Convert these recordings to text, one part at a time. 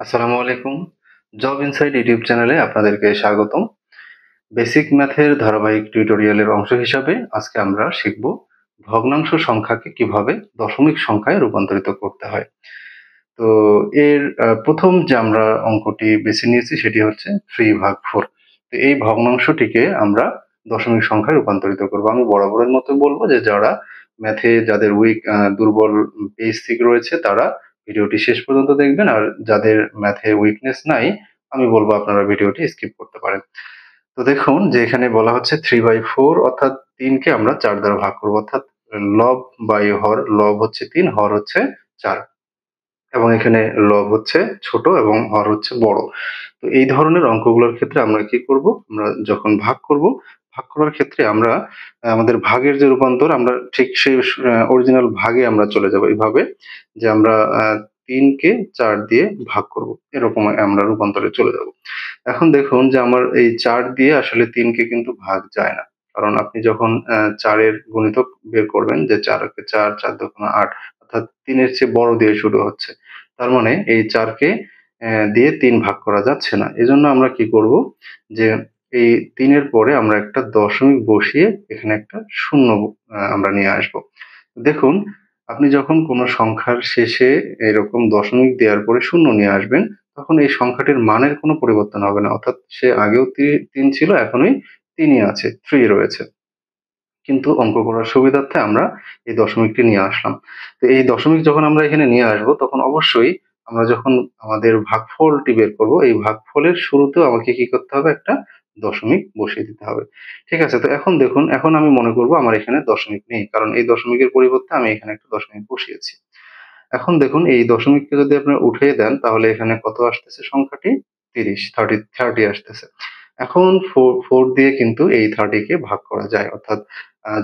আসসালামু আলাইকুম। Job insight YouTube চ্যানেলে আপনাদেরকে স্বাগতম। বেসিক ম্যাথের ধারাবাহিক টিউটোরিয়ালের অংশ হিসাবে আজকে আমরা শিখব ভগ্নাংশ সংখ্যাকে কিভাবে দশমিক সংখ্যায় রূপান্তরিত করতে হয়। তো এর প্রথম যে আমরা অঙ্কটি বেছে নিয়েছি সেটি হচ্ছে 3/4। তো এই ভগ্নাংশটিকে আমরা দশমিক সংখ্যায় রূপান্তরিত করব। আমি বরাবরের মতো বলবো যে যারা ম্যাথে যাদের দুর্বল বেসিক রয়েছে তারা ভিডিওটি শেষ পর্যন্ত দেখবেন, আর যাদের ম্যাথে উইকনেস নাই আমি বলবো আপনারা ভিডিওটি স্কিপ করতে পারেন। তো দেখুন যে এখানে বলা হচ্ছে 3/4 অর্থাৎ 3কে আমরা 4 দ্বারা ভাগ করব, অর্থাৎ লব বাই হর। লব হচ্ছে 3, হর হচ্ছে 4 এবং এখানে লব হচ্ছে ছোট এবং হর হচ্ছে বড়। তো এই ধরনের অঙ্কগুলোর ক্ষেত্রে আমরা কি করব, আমরা যখন ভাগ করব, ভাগ করার ক্ষেত্রে আমরা আমাদের ভাগের যে রূপান্তর আমরা ঠিক সেই অরিজিনাল ভাগে আমরা চলে যাব এইভাবে, যে আমরা 3কে 4 দিয়ে ভাগ করব, এরকম আমরা রূপান্তরে চলে যাব। এখন দেখুন যে আমার এই 4 দিয়ে আসলে 3কে কিন্তু ভাগ যায় না। কারণ আপনি যখন 4 এর গুণিতক বের করবেন, যে 4 একে 4, 4 দোকানে 8, অর্থাৎ 3 এর চেয়ে বড় দিয়ে শুরু হচ্ছে। তার মানে এই 4 কে দিয়ে 3 ভাগ করা যাচ্ছে না। এজন্য আমরা কি করব, যে এই 3 এর পরে আমরা একটা দশমিক বসিয়ে এখানে একটা শূন্য আমরা নিয়ে আসব। দেখুন, আপনি যখন কোনো সংখ্যার শেষে এরকম দশমিক দেওয়ার পরে শূন্য নিয়ে আসবেন, তখন এই সংখ্যাটির মানের কোনো পরিবর্তন হবে না। অর্থাৎ সে আগেও 3 ছিল, এখনোই 3ই আছে, 3 রয়েছে। কিন্তু অঙ্ক করার সুবিধার্থে আমরা এই দশমিকটি নিয়ে আসলাম। তো এই দশমিক যখন আমরা এখানে নিয়ে আসবো, তখন অবশ্যই আমরা যখন আমাদের ভাগফলটি বের করব, এই ভাগফলের শুরুতেও আমাকে কি করতে হবে, একটা দশমিক বসিয়ে দিতে হবে। ঠিক আছে? তো এখন দেখুন, এখন আমি মনে করব আমার এখানে দশমিক নেই, কারণ এই দশমিকের পরিবর্তে আমি এখানে একটা দশমিক বসিয়েছি। এখন দেখুন, এই দশমিককে যদি আপনারা উঠিয়ে দেন তাহলে এখানে কত আসতেছে, সংখ্যাটি 30, 30 আসতেছে। এখন 4 দিয়ে কিন্তু এই 30 কে ভাগ করা যায়, অর্থাৎ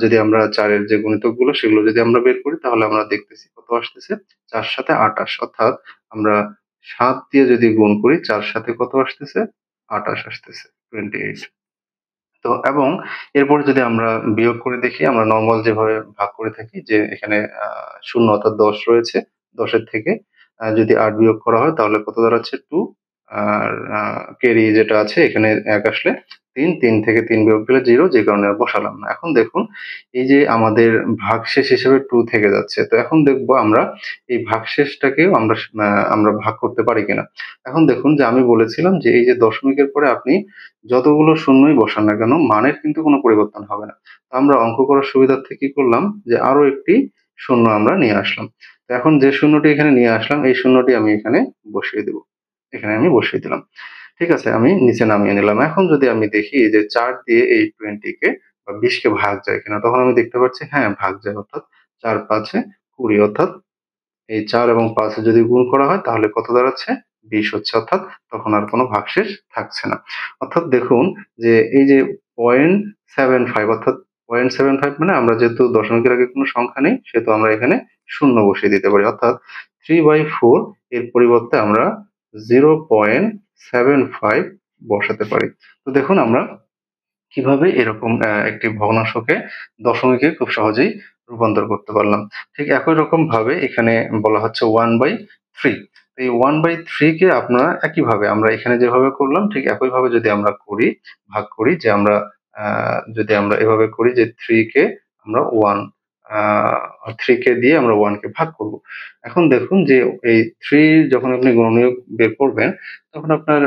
যদি আমরা 4 এর যে গুণিতকগুলো সেগুলো যদি আমরা বের করি তাহলে আমরা দেখতেছি কত আসতেছে, 4 সাথে 28, অর্থাৎ আমরা 7 দিয়ে যদি গুণ করি 4 সাথে কত আসতেছে, 28 আসতেছে, 28। তো এবং এরপরে যদি আমরা বিয়োগ করে দেখি, আমরা নরমাল যেভাবে ভাগ করে থাকি, যে এখানে শূন্য অর্থাৎ 10 রয়েছে, 10 এর থেকে যদি 8 বিয়োগ করা হয় তাহলে কত দাঁড়াচ্ছে, 2। আর ক্যারি যেটা আছে এখানে 1 আসলে 3, 3 থেকে 3 বিয়োগ দিলে 0, যে কারণে আর বসালাম না। এখন দেখুন, এই যে আমাদের ভাগশেষ হিসেবে 2 থেকে যাচ্ছে। তো এখন দেখব আমরা এই ভাগশেষটাকেও আমরা ভাগ করতে পারি কিনা। এখন দেখুন যে আমি বলেছিলাম যে এই যে দশমিকের পরে আপনি যতগুলো শূন্যই বসান না কেন, মানের কিন্তু কোনো পরিবর্তন হবে না। তো আমরা অঙ্ক করার সুবিধার্থে কি করলাম, যে আরো একটি শূন্য আমরা নিয়ে আসলাম। তো এখন যে শূন্যটি এখানে নিয়ে আসলাম, এই শূন্যটি আমি এখানে বসিয়ে দেব। এখানে আমি বসিয়ে দিলাম। ঠিক আছে? আমি নিচে নামিয়ে নিলাম। এখন যদি আমি দেখি যে 4 দিয়ে এই 20 কে বা 20 কে ভাগ যায় কিনা, তখন আমি দেখতে পাচ্ছি হ্যাঁ, ভাগ যায়। অর্থাৎ 4 5 এ 20, অর্থাৎ এই ৪ এবং ৫ এ যদি গুণ করা হয় তাহলে কত দাঁড়াচ্ছে? ২০ হচ্ছে। অর্থাৎ তখন আর কোনো ভাগশেষ থাকছে না। অর্থাৎ দেখুন যে এই যে 0.75, অর্থাৎ 0.75 মানে আমরা যেহেতু দশমিকের আগে কোনো সংখ্যা নেই সেহেতু আমরা এখানে শূন্য বসিয়ে দিতে পারি। অর্থাৎ 3/4 এর পরিবর্তে আমরা 0.75 বসাতে পারি। তো দেখুন আমরা কিভাবে এরকম একটি ভগ্নাংশকে দশমিকে খুব সহজেই রূপান্তর করতে পারলাম। ঠিক একই রকম ভাবে এখানে বলা হচ্ছে 1/3। এই 1/3 কে আপনারা একইভাবে আমরা এখানে যেভাবে করলাম ঠিক একইভাবে যদি আমরা করি, ভাগ করি, যে আমরা যদি আমরা এভাবে করি যে 3 কে আমরা 3 কে দিয়ে আমরা 1 কে ভাগ করব। এখন দেখুন যে এই 3 যখন আপনি গুণনীয়ক বের করবেন তখন আপনার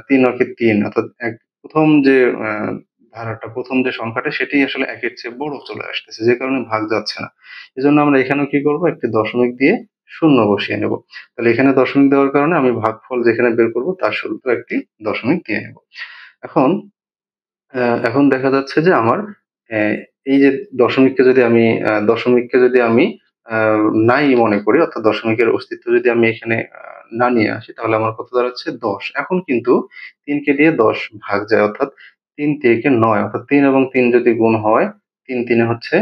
৩ অকে ৩, অর্থাৎ ১ম যে প্রথম যে সংখ্যাটা সেটি আসলে ১ এর চেয়ে বড় চলে আসতেছে, যে কারণে ভাগ যাচ্ছে না। এজন্য আমরা এখানেও কি করব, একটি দশমিক দিয়ে শূন্য বসিয়ে নেব। তাহলে এখানে দশমিক দেওয়ার কারণে আমি ভাগফল যেখানে বের করব তার শুরুতেও একটি দশমিক দিয়ে নেব। এখন এখন দেখা যাচ্ছে যে আমার অ্যা এই যে দশমিককে যদি আমি আ নাই মনে করি, অর্থাৎ দশমিকের অস্তিত্ব যদি আমি এখানে না নিয়ে আসি তাহলে আমার কত দাঁড়াচ্ছে, ১০। এখন কিন্তু ৩ কে দিয়ে ১০ ভাগ যায়, অর্থাৎ ৩ তিরিকে ৯, অর্থাৎ ৩ এবং ৩ যদি গুণ হয় ৩ ৩ এ হচ্ছে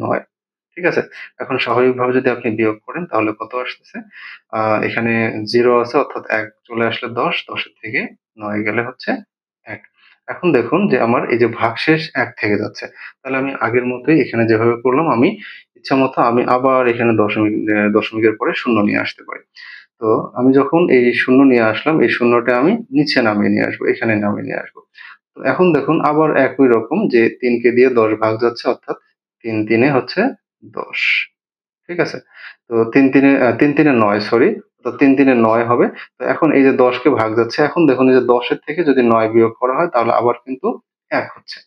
৯। ঠিক আছে? এখন স্বাভাবিকভাবে যদি আপনি বিয়োগ করেন তাহলে কত আসতেছে? আ এখানে 0 আছে, অর্থাৎ ১ চলে আসলে ১০, ১০ এর থেকে ৯ গেলে হচ্ছে ১। এখন দেখুন যে আমার এই যে ভাগশেষ ১ থেকে যাচ্ছে। তাহলে আমি আগের মতোই এখানে যেভাবে করলাম, আমি ইচ্ছামত আমি আবার এখানে দশমিকের পরে শূন্য নিয়ে আসতে পারি। তো আমি যখন এই শূন্য নিয়ে আসলাম, এই শূন্যটা আমি নিচে নামিয়ে নিয়ে আসবো, এখানে নামিয়ে নিয়ে আসবো। তো এখন দেখুন আবার একই রকম যে ৩ কে দিয়ে ১০ ভাগ যাচ্ছে, অর্থাৎ ৩ ৩ এ হচ্ছে ১০। ঠিক আছে? তো ৩ ৩ এ ৩ ৩ এ ৯, সরি। তো ৩ ৩ এ ৯ হবে। তো এখন এই যে ১০ কে ভাগ যাচ্ছে, এখন দেখুন এই যে ১০ এর থেকে যদি ৯ বিয়োগ করা হয় তাহলে আবার কিন্তু ১ হচ্ছে।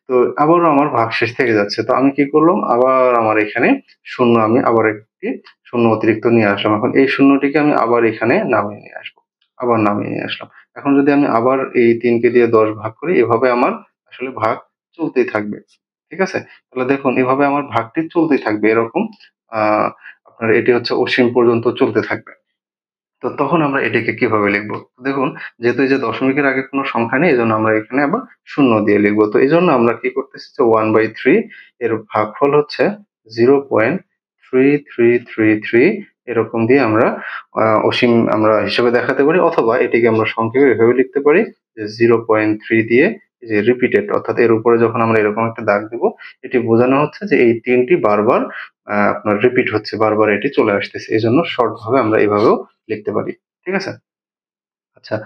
তো আবারও আমার ভাগশেষ থেকে যাচ্ছে। তো আমি কি করলাম? আবার আমার এখানে শূন্য, আমি আবার একটি শূন্য অতিরিক্ত নিয়ে আসলাম। এখন এই শূন্যটিকে আমি আবার এখানে নামিয়ে নিয়ে আসবো। আবার নামিয়ে নিয়ে আসলাম। এখন যদি আমি আবার এই ৩ কে দিয়ে ১০ ভাগ করি, এভাবে আমার আসলে ভাগ চলতেই থাকবে। ঠিক আছে? তাহলে দেখুন এভাবে আমার ভাগটি চলতেই থাকবে। এরকম আ আপনার এটি হচ্ছে অসীম পর্যন্ত চলতে থাকবে। তো তখন আমরা এটিকে কিভাবে লিখবো? দেখুন, যেহেতু এই যে দশমিকের আগে কোনো সংখ্যা নেই, এজন্য আমরা এখানে আবার শূন্য দিয়ে লিখবো। তো এজন্য আমরা কি করতেছি যে 1/3 এর ভাগফল হচ্ছে 0.3333 এরকম দিয়ে আমরা অসীম আমরা হিসেবে দেখাতে পারি, অথবা এটিকে আমরা সংক্ষেপে এভাবে লিখতে পারি যে 0.3 দিয়ে এই যে রিপিটেড, অর্থাৎ এর উপরে যখন আমরা এরকম একটা দাগ দিব, এটি বোঝানো হচ্ছে যে এই ৩ টি বারবার আপনার রিপিট হচ্ছে, বারবার এটি চলে আসতেছে। এজন্য শর্ট ভাবে আমরা এভাবেও লিখতে পারি। ঠিক আছে? আচ্ছা,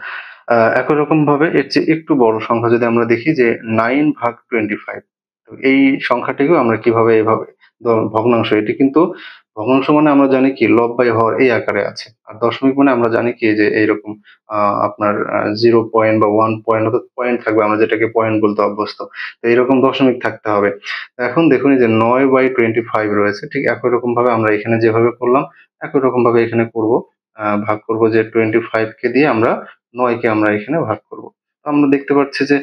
একই রকমভাবে এর চেয়ে একটু বড় সংখ্যা যদি আমরা দেখি যে 9/25, তো এই সংখ্যাটিকেও আমরা কিভাবে এভাবে ভগ্নাংশ, এটি কিন্তু ভগ্নাংশ মানে আমরা জানি কি লব বাই হর এই আকারে আছে। আর দশমিক মানে আমরা জানি কি যে এইরকম আ আপনার 0 পয়েন্ট বা 1 পয়েন্ট, অর্থাৎ পয়েন্ট থাকবে, আমরা যেটাকে পয়েন্ট বলতে অভ্যস্ত। তো এরকম দশমিক থাকতে হবে। এখন দেখুন এই যে 9/25 রয়েছে। ঠিক একই রকমভাবে আমরা এখানে যেভাবে করলাম, একই রকমভাবে এখানে করব। ভাগ করব যে 25 কে দিয়ে আমরা ৯ কে আমরা এখানে ভাগ করব। তো আমরা দেখতে পাচ্ছি যে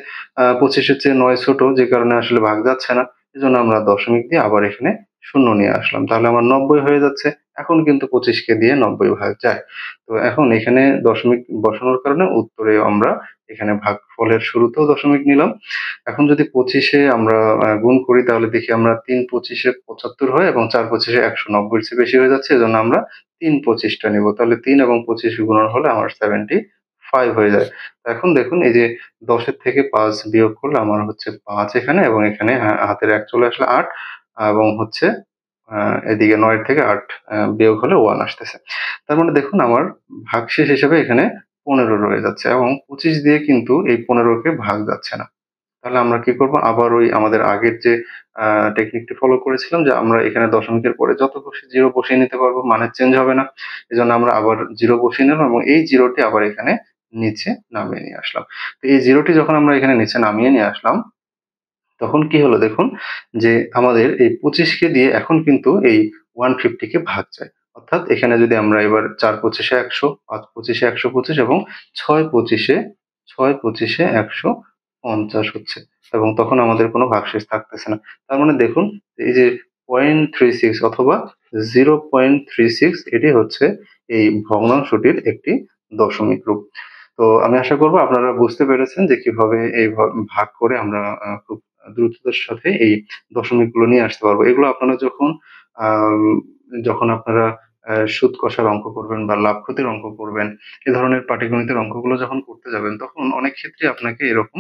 ২৫ এর চেয়ে ৯ ছোট, যে কারণে আসলে ভাগ যাচ্ছে না। এজন্য আমরা দশমিক দিয়ে আবার এখানে শূন্য নিয়ে আসলাম। তাহলে আমার ৯০ হয়ে যাচ্ছে। এখন কিন্তু ২৫ কে দিয়ে ৯০ ভাগ যায়। তো এখন এখানে দশমিক বসানোর কারণে উত্তরে আমরা এখানে ভাগফলের শুরুতেও দশমিক নিলাম। এখন যদি ২৫ এ আমরা গুণ করি, তাহলে দেখি আমরা ৩ ২৫ এ ৭৫ হয় এবং ৪ ২৫ এ ১৯০ এর চেয়ে বেশি হয়ে যাচ্ছে। এজন্য আমরা ৩ ২৫ টা নিব। তাহলে ৩ এবং ২৫ গুণন হলে আমার 75 হয়ে যায়। তো এখন দেখুন এই যে ১০ এর থেকে ৫ বিয়োগ করলে আমার হচ্ছে ৫ এখানে, এবং এখানে হাতের ১ চলে আসলে ৮, এবং হচ্ছে আ এদিকে ৯ এর থেকে ৮ বিয়োগ হলে ১ আসতেছে। তার মানে দেখুন আমার ভাগশেষ হিসেবে এখানে ১৫ রয়ে যাচ্ছে, এবং ২৫ দিয়ে কিন্তু এই ১৫ কে ভাগ যাচ্ছে না। তাহলে আমরা কি করব? আবার ওই আমাদের আগের যে আ টেকনিকটি ফলো করেছিলাম, যে আমরা এখানে দশমিকের পরে যত খুশি 0 বসিয়ে নিতে পারবো, মানে চেঞ্জ হবে না। এজন্য আমরা আবার 0 বসিয়ে নিলাম এবং এই 0 টি আবার এখানে নিচে নামিয়ে নিয়ে আসলাম। তো এই 0 টি যখন আমরা এখানে নিচে নামিয়ে নিয়ে আসলাম, তখন কি হলো দেখুন, যে আমাদের এই ২৫ কে দিয়ে এখন কিন্তু এই 150 কে ভাগ যায়। অর্থাৎ এখানে যদি আমরা এবার ৪ ২৫ এ ১০০, ৫ ২৫ এ ১২৫ এবং ৬ ২৫ এ ১৫০ হচ্ছে, এবং তখন আমাদের কোনো ভাগশেষ থাকতেছে না। তার মানে দেখুন এই যে 0.36 অথবা 0.36, এটি হচ্ছে এই ভগ্নাংশটির একটি দশমিক রূপ। তো আমি আশা করব আপনারা বুঝতে পেরেছেন যে কিভাবে এই ভাগ করে আমরা খুব দ্রুততার সাথে এই দশমিকগুলো নিয়ে আসতে পারবো। এগুলো আপনারা আম যখন আপনারা সুদ কষার অঙ্ক করবেন বা লাভ ক্ষতির অঙ্ক করবেন, এ ধরনের পাটিগণিতের অঙ্কগুলো যখন করতে যাবেন, তখন অনেক ক্ষেত্রে আপনাকে এরকম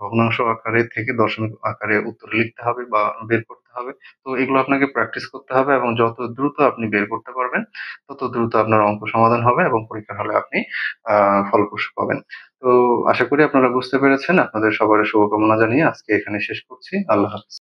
ভগ্নাংশ আকারে থেকে দশমিক আকারে উত্তর লিখতে হবে বা বের করতে হবে। তো এগুলো আপনাকে প্র্যাকটিস করতে হবে, এবং যত দ্রুত আপনি বের করতে পারবেন, তত দ্রুত আপনার অঙ্ক সমাধান হবে এবং পরীক্ষার হলে আপনি আ ফলপ্রসূ পাবেন। তো আশা করি আপনারা বুঝতে পেরেছেন। আপনাদের সবার শুভকামনা জানিয়ে আজকে এখানে শেষ করছি। আল্লাহ হাফেজ।